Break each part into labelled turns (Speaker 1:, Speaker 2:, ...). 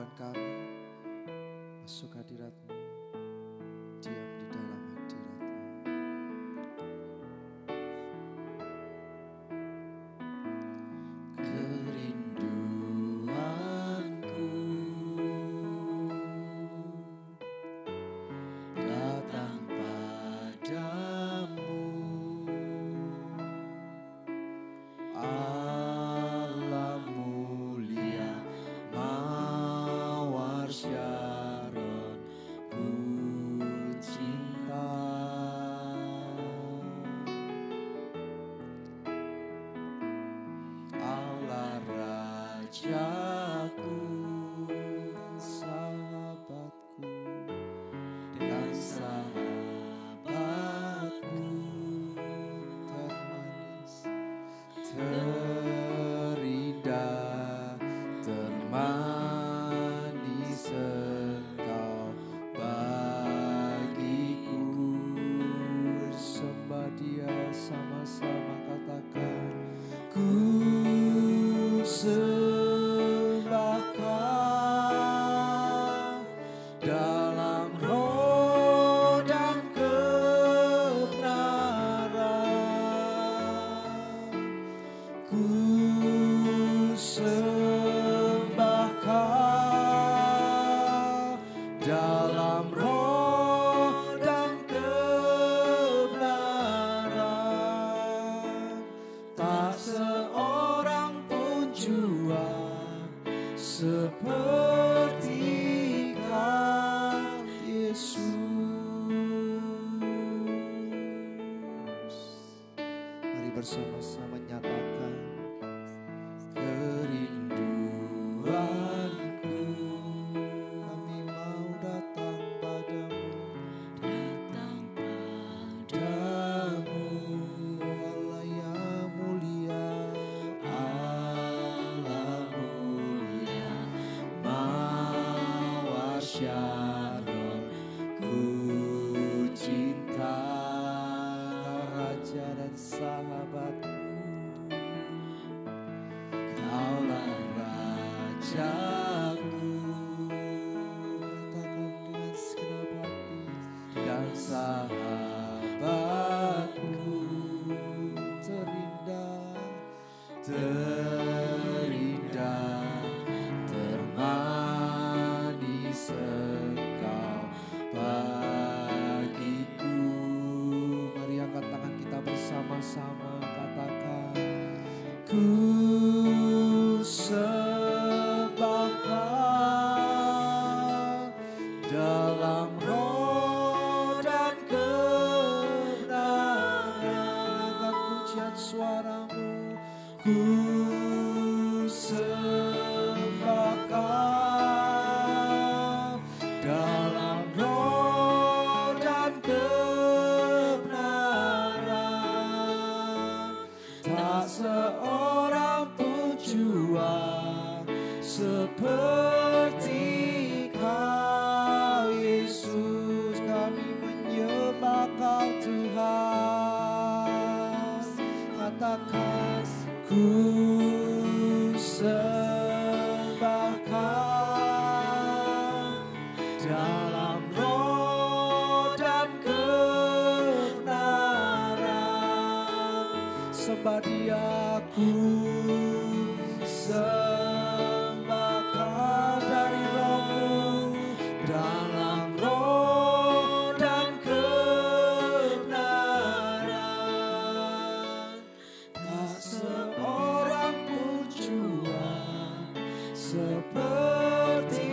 Speaker 1: Tuhan kami, masuk hadirat-Mu, diam di dalam hadirat-Mu. Kerinduanku datang padamu, Allah mulia mawar Syaron, ku cinta. Allah Rajaku, sahabatku, dan sahabatku termanis, terindah, termanis Engkau bagiku. Sembah Dia, sama-sama katakan, ku sembah Kau dalam roh dan kebenaran. Ku sembah Kau dalam roh dan kebenaran. Tak seorang pun jua seperti Kau, Yesus. Mari bersama-sama nyatakan kerinduanku, kami mau datang padamu, Allah yang mulia, Allah mulia mawar Syaron, ku cinta. Raja dan sahabatku, Kaulah Rajaku, katakan dengan segenap hati, dan sahabatku terindah, terindah, termanis Engkau bagiku. Mari angkat tangan kita bersama-sama, katakan, ku sembah Kau dalam roh dan kebenaran. Angkat pujian suaramu, ku sembah Kau dalam roh dan kebenaran. Tak seorang pun jua seperti Kau, Yesus. Kami menyembah Kau, Tuhan. Katakan, ku sembah Kau dalam roh dan kebenaran. Sembah Dia, ku sembah Kau dari rohmu, dalam roh dan kebenaran. Tak seorang pun jua seperti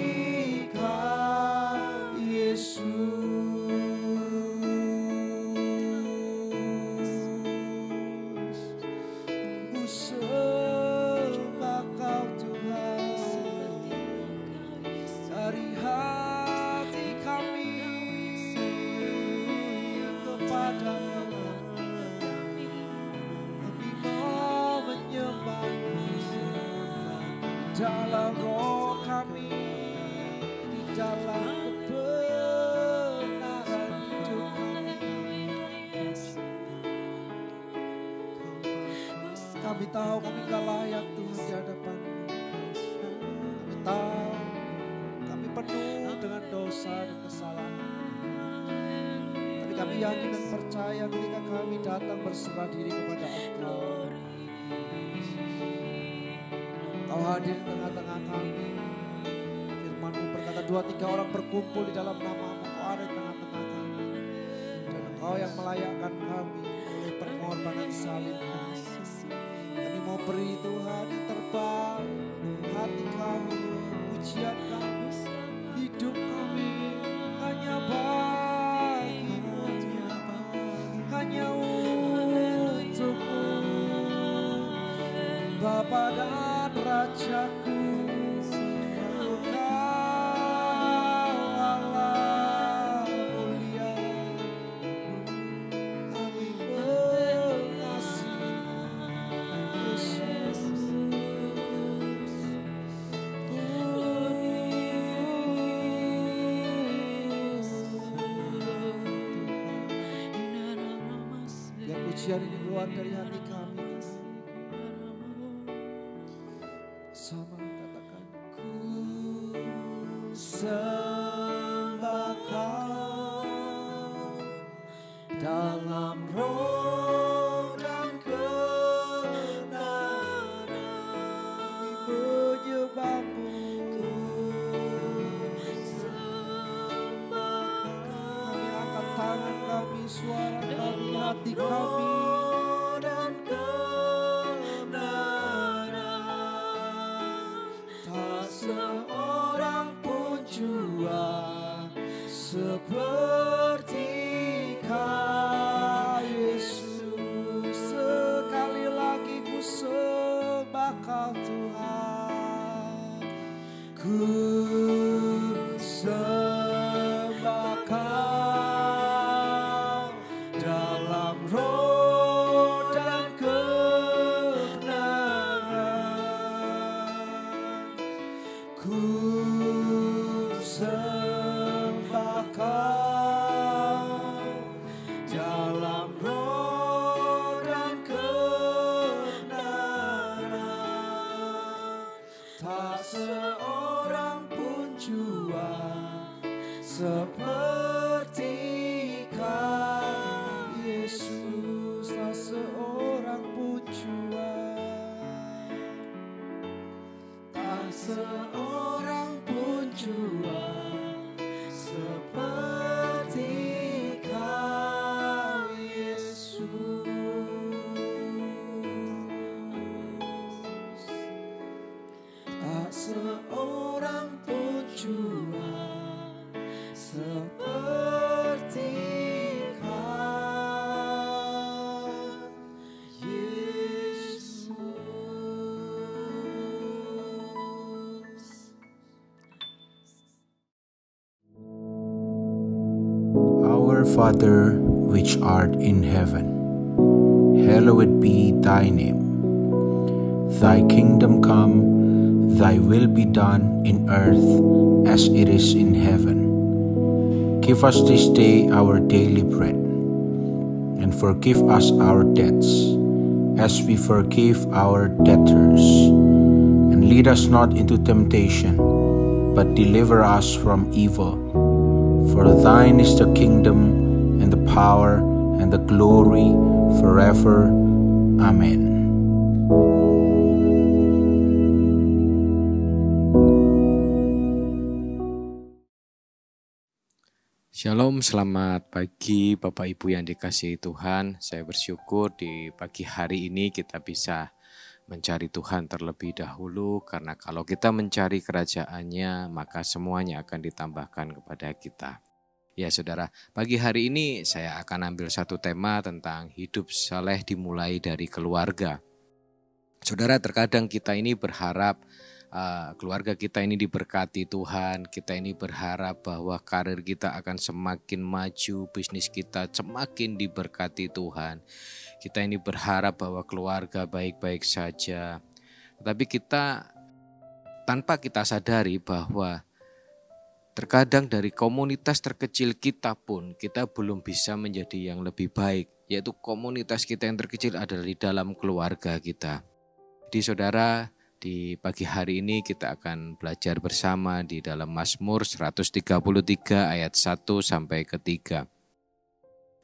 Speaker 1: Kau, Yesus. Ku sembah Kau, Tuhan, dari hati kami kepadamu. Kami mau menyembah-Mu dalam roh kami, di dalam kebenaran hidup kami. Kami tahu kami gak layak Tuhan di hadapan-Mu. Kami tahu penuh dengan dosa dan kesalahan. Tapi kami yakin dan percaya ketika kami datang berserah diri kepada Engkau, Kau hadir di tengah-tengah kami. Firman-Mu berkata 2-3 orang berkumpul di dalam nama-Mu, Kau ada di tengah-tengah kami. Dan Engkau yang melayakkan kami oleh pengorbanan salib. Kami mau beri Tuhan yang terbaik, hati kami, pujian kami, hidup kami hanya bagi-Mu, hanya untuk-Mu, Bapa dan Rajaku. Pujian ini keluar dari hati kami. Sama katakan, ku sembah Kau dalam roh dan kebenaran. Menyembah-Mu, ku sembah Kau. Kami angkat tangan kami, suara kami, hati kami. Seperti Kau Yesus, sekali lagi ku sembah Kau Tuhan. Ku sembah Kau dalam roh dan kebenaran. Ku sembah Kau dalam roh dan kebenaran. Tak seorang pun jua seperti Kau Yesus, tak seorang pun jua, tak seorang pun jua seperti Kau Yesus. Tak seorang pun jua seperti Kau Yesus.
Speaker 2: Our Father, which art in heaven, hallowed be thy name. Thy kingdom come, thy will be done in earth as it is in heaven. Give us this day our daily bread, and forgive us our debts, as we forgive our debtors. And lead us not into temptation, but deliver us from evil. For thine is the kingdom, and the power, and the glory, forever. Amen.
Speaker 3: Shalom, selamat pagi Bapak Ibu yang dikasihi Tuhan. Saya bersyukur di pagi hari ini kita bisa mencari Tuhan terlebih dahulu. Karena kalau kita mencari kerajaan-Nya, maka semuanya akan ditambahkan kepada kita. Ya saudara, pagi hari ini saya akan ambil satu tema tentang hidup saleh dimulai dari keluarga. Saudara, terkadang kita ini berharap keluarga kita ini diberkati Tuhan, kita ini berharap bahwa karir kita akan semakin maju, bisnis kita semakin diberkati Tuhan. Kita ini berharap bahwa keluarga baik-baik saja. Tetapi kita tanpa kita sadari bahwa terkadang dari komunitas terkecil kita pun kita belum bisa menjadi yang lebih baik. Yaitu komunitas kita yang terkecil adalah di dalam keluarga kita. Jadi saudara, Di pagi hari ini kita akan belajar bersama di dalam Mazmur 133 ayat 1 sampai ke 3.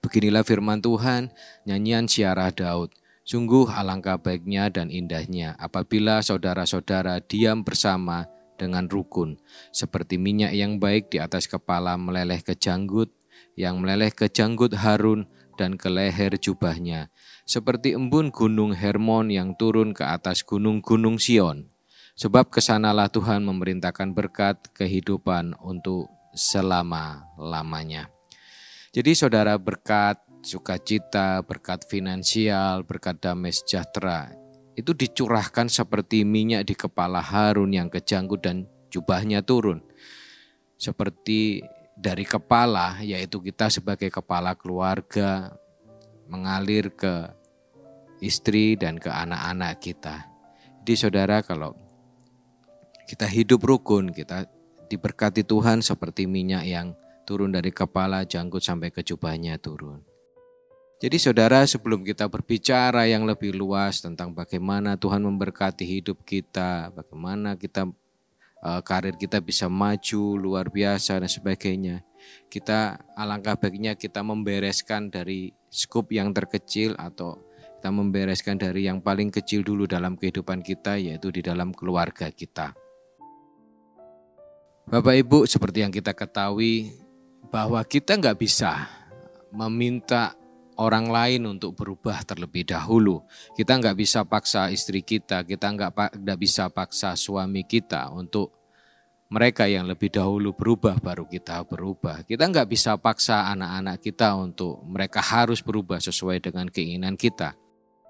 Speaker 3: Beginilah firman Tuhan, nyanyian Syiarah Daud. Sungguh alangkah baiknya dan indahnya apabila saudara-saudara diam bersama dengan rukun, seperti minyak yang baik di atas kepala meleleh ke janggut, yang meleleh ke janggut Harun dan ke leher jubahnya, seperti embun gunung Hermon yang turun ke atas gunung-gunung Sion. Sebab kesanalah Tuhan memerintahkan berkat kehidupan untuk selama-lamanya. Jadi saudara, berkat sukacita, berkat finansial, berkat damai sejahtera, itu dicurahkan seperti minyak di kepala Harun yang ke janggut dan jubahnya turun. Seperti dari kepala, yaitu kita sebagai kepala keluarga, mengalir ke istri dan ke anak-anak kita. Jadi saudara, kalau kita hidup rukun, kita diberkati Tuhan seperti minyak yang turun dari kepala, janggut sampai ke jubahnya turun. Jadi saudara, sebelum kita berbicara yang lebih luas tentang bagaimana Tuhan memberkati hidup kita, bagaimana kita karir kita bisa maju luar biasa dan sebagainya, kita alangkah baiknya kita membereskan dari skup yang terkecil atau kita membereskan dari yang paling kecil dulu dalam kehidupan kita, yaitu di dalam keluarga kita. Bapak Ibu, seperti yang kita ketahui bahwa kita nggak bisa meminta orang lain untuk berubah terlebih dahulu. Kita nggak bisa paksa istri kita nggak bisa paksa suami kita untuk mereka yang lebih dahulu berubah baru kita berubah. Kita nggak bisa paksa anak-anak kita untuk mereka harus berubah sesuai dengan keinginan kita.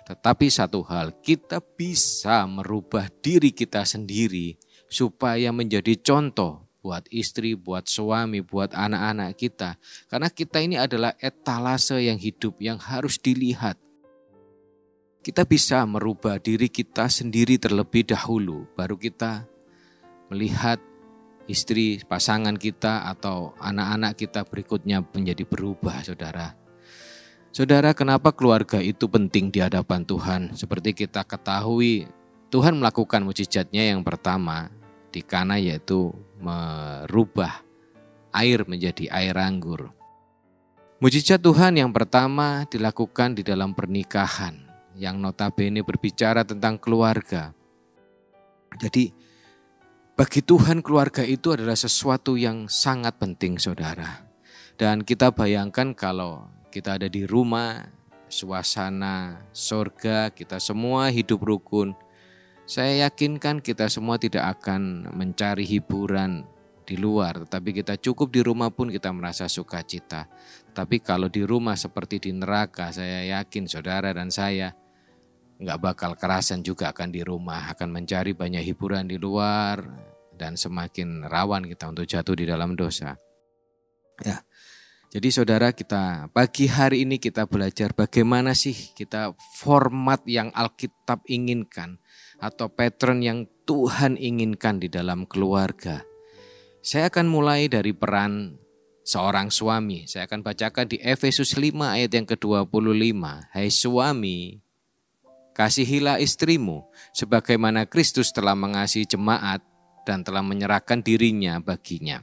Speaker 3: Tetapi satu hal, kita bisa merubah diri kita sendiri supaya menjadi contoh buat istri, buat suami, buat anak-anak kita. Karena kita ini adalah etalase yang hidup yang harus dilihat. Kita bisa merubah diri kita sendiri terlebih dahulu, baru kita melihat istri, pasangan kita atau anak-anak kita berikutnya menjadi berubah, saudara. Saudara, kenapa keluarga itu penting di hadapan Tuhan? Seperti kita ketahui, Tuhan melakukan mukjizatnya yang pertama di Kana, yaitu merubah air menjadi air anggur. Mukjizat Tuhan yang pertama dilakukan di dalam pernikahan, yang notabene berbicara tentang keluarga. Jadi bagi Tuhan keluarga itu adalah sesuatu yang sangat penting, saudara. Dan kita bayangkan kalau kita ada di rumah, suasana sorga, kita semua hidup rukun. Saya yakinkan kita semua tidak akan mencari hiburan di luar, tetapi kita cukup di rumah pun kita merasa sukacita. Tapi kalau di rumah seperti di neraka, saya yakin saudara dan saya nggak bakal kerasan juga akan di rumah, akan mencari banyak hiburan di luar dan semakin rawan kita untuk jatuh di dalam dosa. Ya. Jadi saudara, kita pagi hari ini kita belajar bagaimana sih kita format yang Alkitab inginkan atau pattern yang Tuhan inginkan di dalam keluarga. Saya akan mulai dari peran seorang suami. Saya akan bacakan di Efesus 5 ayat yang ke-25. Hai suami, kasihilah istrimu sebagaimana Kristus telah mengasihi jemaat dan telah menyerahkan dirinya baginya.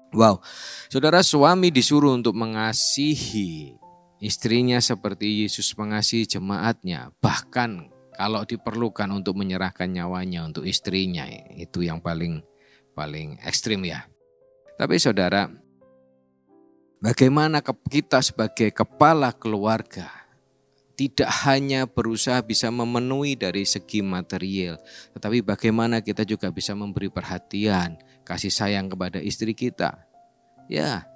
Speaker 3: Wow, saudara, suami disuruh untuk mengasihi istrinya seperti Yesus mengasihi jemaatnya. Bahkan kalau diperlukan untuk menyerahkan nyawanya untuk istrinya, itu yang paling ekstrim ya. Tapi saudara, bagaimana kita sebagai kepala keluarga tidak hanya berusaha bisa memenuhi dari segi material, tetapi bagaimana kita juga bisa memberi perhatian, kasih sayang kepada istri kita. Ya,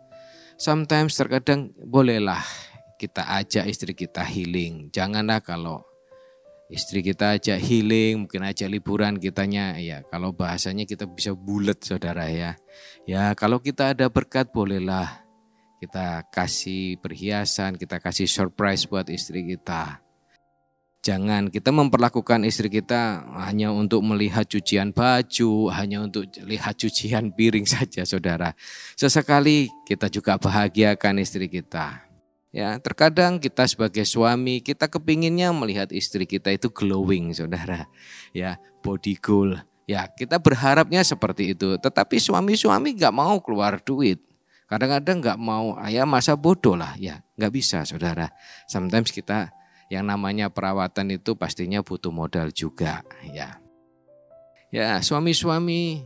Speaker 3: sometimes terkadang bolehlah kita ajak istri kita healing. Janganlah kalau istri kita ajak healing, mungkin aja liburan kitanya, ya kalau bahasanya kita bisa bulet saudara ya. Ya kalau kita ada berkat bolehlah kita kasih perhiasan, kita kasih surprise buat istri kita. Jangan kita memperlakukan istri kita hanya untuk melihat cucian baju, hanya untuk lihat cucian piring saja saudara. Sesekali kita juga bahagiakan istri kita. Ya, terkadang kita sebagai suami, kita kepinginnya melihat istri kita itu glowing, saudara. Ya, body goal. Ya, kita berharapnya seperti itu. Tetapi suami-suami gak mau keluar duit. Kadang-kadang gak mau, ya masa bodoh lah. Ya, gak bisa, saudara. Sometimes kita yang namanya perawatan itu pastinya butuh modal juga. Ya, suami-suami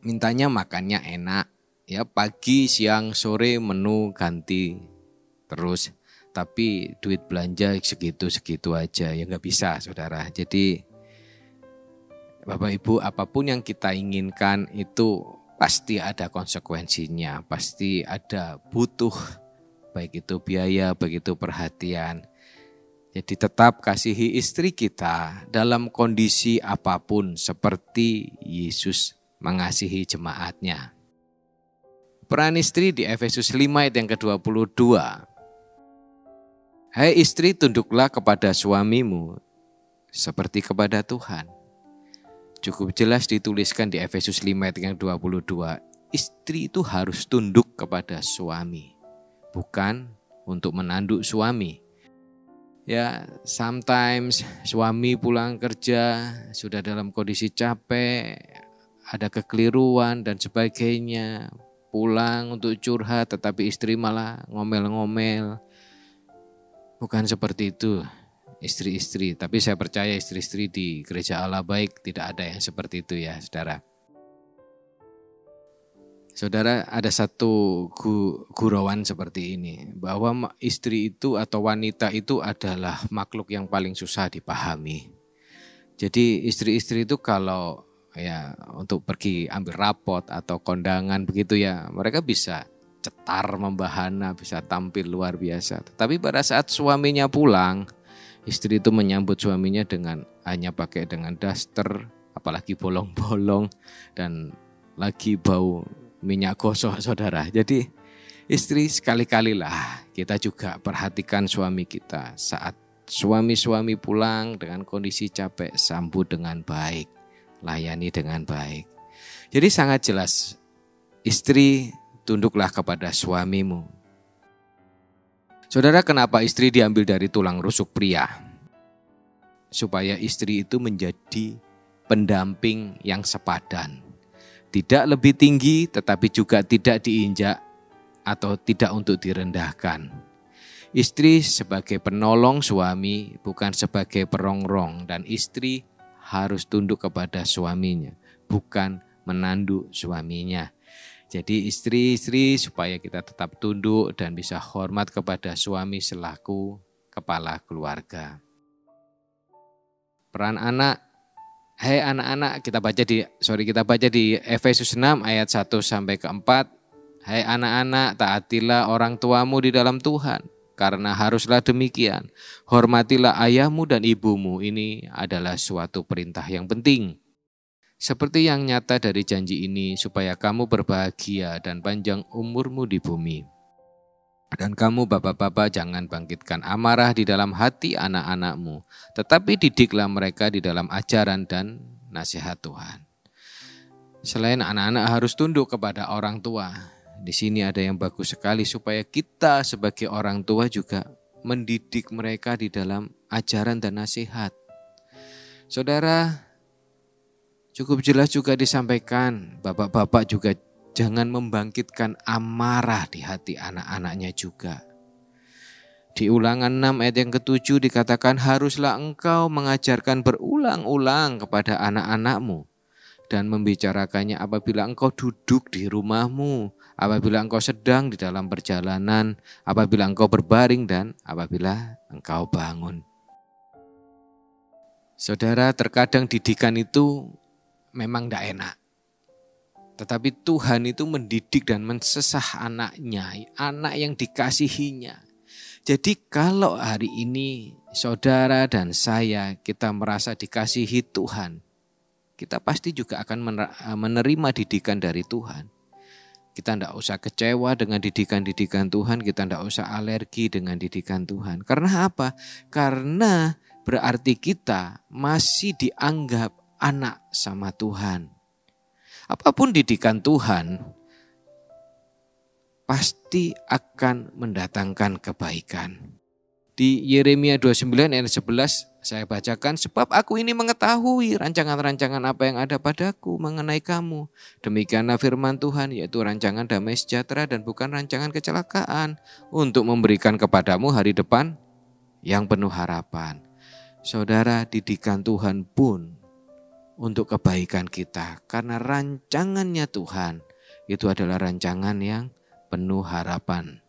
Speaker 3: mintanya makannya enak. Ya, pagi, siang, sore menu ganti terus, tapi duit belanja segitu-segitu aja, ya nggak bisa, saudara. Jadi Bapak Ibu, apapun yang kita inginkan itu pasti ada konsekuensinya, pasti ada butuh, baik itu biaya, baik itu perhatian. Jadi tetap kasihi istri kita dalam kondisi apapun seperti Yesus mengasihi jemaatnya. Peran istri di Efesus 5 ayat yang ke-22. Hai istri, tunduklah kepada suamimu seperti kepada Tuhan. Cukup jelas dituliskan di Efesus 5 ayat yang 22. Istri itu harus tunduk kepada suami, bukan untuk menanduk suami. Ya, sometimes suami pulang kerja sudah dalam kondisi capek, ada kekeliruan dan sebagainya. Pulang untuk curhat, tetapi istri malah ngomel-ngomel. Bukan seperti itu istri-istri, tapi saya percaya istri-istri di gereja Allah baik tidak ada yang seperti itu ya, saudara. Saudara, ada satu gurauan seperti ini, bahwa istri itu atau wanita itu adalah makhluk yang paling susah dipahami. Jadi istri-istri itu kalau ya untuk pergi ambil rapot atau kondangan begitu ya, mereka bisa cetar membahana, bisa tampil luar biasa. Tapi pada saat suaminya pulang, istri itu menyambut suaminya dengan hanya pakai dengan daster, apalagi bolong-bolong dan lagi bau minyak gosok, saudara. Jadi istri sekali-kalilah kita juga perhatikan suami kita. Saat suami-suami pulang dengan kondisi capek, sambut dengan baik, layani dengan baik. Jadi sangat jelas, istri tunduklah kepada suamimu. Saudara, kenapa istri diambil dari tulang rusuk pria? Supaya istri itu menjadi pendamping yang sepadan. Tidak lebih tinggi tetapi juga tidak diinjak atau tidak untuk direndahkan. Istri sebagai penolong suami, bukan sebagai perongrong, dan istri harus tunduk kepada suaminya, bukan menanduk suaminya. Jadi istri-istri supaya kita tetap tunduk dan bisa hormat kepada suami selaku kepala keluarga. Peran anak, hai anak-anak, kita baca di Efesus 6 ayat 1 sampai ke 4. Hai anak-anak, taatilah orang tuamu di dalam Tuhan, karena haruslah demikian. Hormatilah ayahmu dan ibumu, ini adalah suatu perintah yang penting. Seperti yang nyata dari janji ini, supaya kamu berbahagia dan panjang umurmu di bumi. Dan kamu bapak-bapak jangan bangkitkan amarah di dalam hati anak-anakmu, tetapi didiklah mereka di dalam ajaran dan nasihat Tuhan. Selain anak-anak harus tunduk kepada orang tua, di sini ada yang bagus sekali supaya kita sebagai orang tua juga mendidik mereka di dalam ajaran dan nasihat. Saudara, cukup jelas juga disampaikan, bapak-bapak juga jangan membangkitkan amarah di hati anak-anaknya juga. Di Ulangan 6 ayat yang ke-7 dikatakan, haruslah engkau mengajarkan berulang-ulang kepada anak-anakmu dan membicarakannya apabila engkau duduk di rumahmu, apabila engkau sedang di dalam perjalanan, apabila engkau berbaring dan apabila engkau bangun. Saudara, terkadang didikan itu memang tidak enak. Tetapi Tuhan itu mendidik dan mensesah anaknya, anak yang dikasihinya. Jadi kalau hari ini saudara dan saya kita merasa dikasihi Tuhan, kita pasti juga akan menerima didikan dari Tuhan. Kita tidak usah kecewa dengan didikan-didikan Tuhan, kita tidak usah alergi dengan didikan Tuhan. Karena apa? Karena berarti kita masih dianggap anak sama Tuhan. Apapun didikan Tuhan, pasti akan mendatangkan kebaikan. Di Yeremia 29 ayat 11 saya bacakan, sebab aku ini mengetahui rancangan-rancangan apa yang ada padaku mengenai kamu. Demikianlah firman Tuhan, yaitu rancangan damai sejahtera dan bukan rancangan kecelakaan, untuk memberikan kepadamu hari depan yang penuh harapan. Saudara, didikan Tuhan pun untuk kebaikan kita, karena rancangannya Tuhan itu adalah rancangan yang penuh harapan.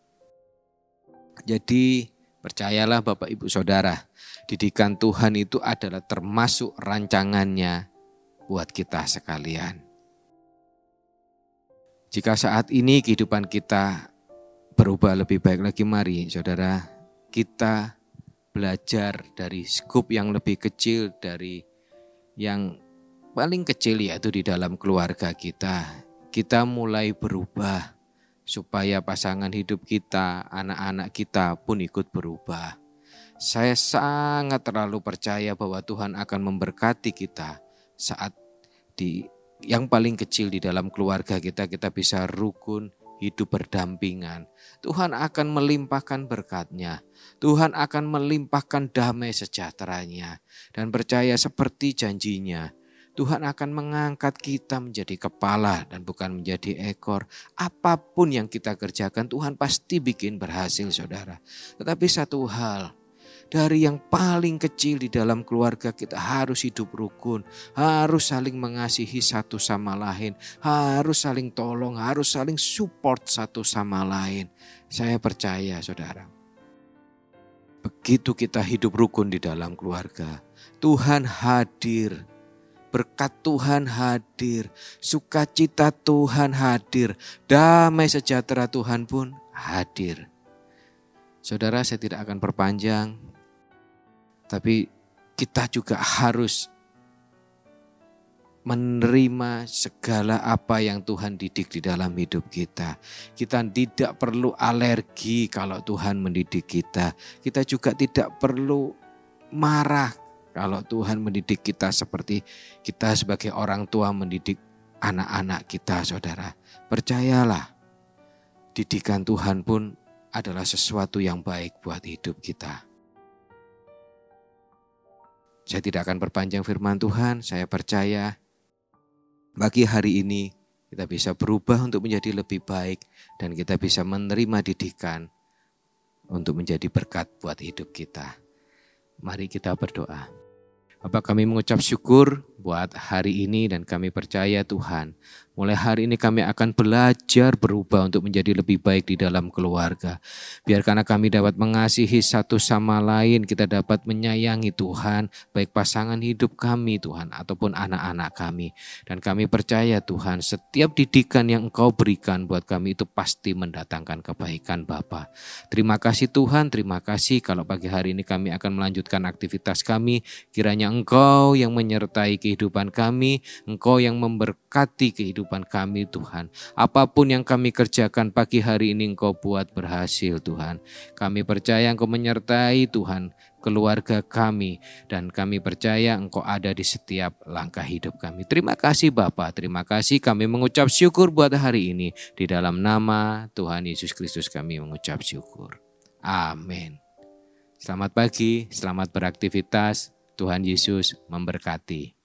Speaker 3: Jadi percayalah Bapak Ibu Saudara, didikan Tuhan itu adalah termasuk rancangannya buat kita sekalian. Jika saat ini kehidupan kita berubah lebih baik lagi, mari saudara kita belajar dari skup yang lebih kecil, dari yang paling kecil, yaitu di dalam keluarga kita. Kita mulai berubah supaya pasangan hidup kita, anak-anak kita pun ikut berubah. Saya sangat terlalu percaya bahwa Tuhan akan memberkati kita saat di yang paling kecil di dalam keluarga kita bisa rukun, hidup berdampingan. Tuhan akan melimpahkan berkat-Nya. Tuhan akan melimpahkan damai sejahteranya. Dan percaya seperti janjinya, Tuhan akan mengangkat kita menjadi kepala dan bukan menjadi ekor. Apapun yang kita kerjakan, Tuhan pasti bikin berhasil, saudara. Tetapi satu hal, dari yang paling kecil di dalam keluarga kita harus hidup rukun, harus saling mengasihi satu sama lain, harus saling tolong, harus saling support satu sama lain. Saya percaya, saudara, begitu kita hidup rukun di dalam keluarga, Tuhan hadir. Berkat Tuhan hadir, sukacita Tuhan hadir, damai sejahtera Tuhan pun hadir. Saudara, saya tidak akan perpanjang, tapi kita juga harus menerima segala apa yang Tuhan didik di dalam hidup kita. Kita tidak perlu alergi kalau Tuhan mendidik kita. Kita juga tidak perlu marah kalau Tuhan mendidik kita seperti kita sebagai orang tua mendidik anak-anak kita, saudara. Percayalah, didikan Tuhan pun adalah sesuatu yang baik buat hidup kita. Saya tidak akan perpanjang firman Tuhan. Saya percaya bagi hari ini kita bisa berubah untuk menjadi lebih baik dan kita bisa menerima didikan untuk menjadi berkat buat hidup kita. Mari kita berdoa. Bapak, kami mengucap syukur buat hari ini dan kami percaya Tuhan, mulai hari ini kami akan belajar berubah untuk menjadi lebih baik di dalam keluarga. Biar karena kami dapat mengasihi satu sama lain, kita dapat menyayangi Tuhan, baik pasangan hidup kami Tuhan ataupun anak-anak kami. Dan kami percaya Tuhan, setiap didikan yang Engkau berikan buat kami itu pasti mendatangkan kebaikan Bapa. Terima kasih Tuhan, terima kasih kalau pagi hari ini kami akan melanjutkan aktivitas kami. Kiranya Engkau yang menyertai kehidupan kami, Engkau yang memberkati kehidupan kami Tuhan. Apapun yang kami kerjakan pagi hari ini Engkau buat berhasil Tuhan. Kami percaya Engkau menyertai Tuhan keluarga kami dan kami percaya Engkau ada di setiap langkah hidup kami. Terima kasih Bapa, terima kasih, kami mengucap syukur buat hari ini. Di dalam nama Tuhan Yesus Kristus kami mengucap syukur. Amin. Selamat pagi, selamat beraktivitas. Tuhan Yesus memberkati.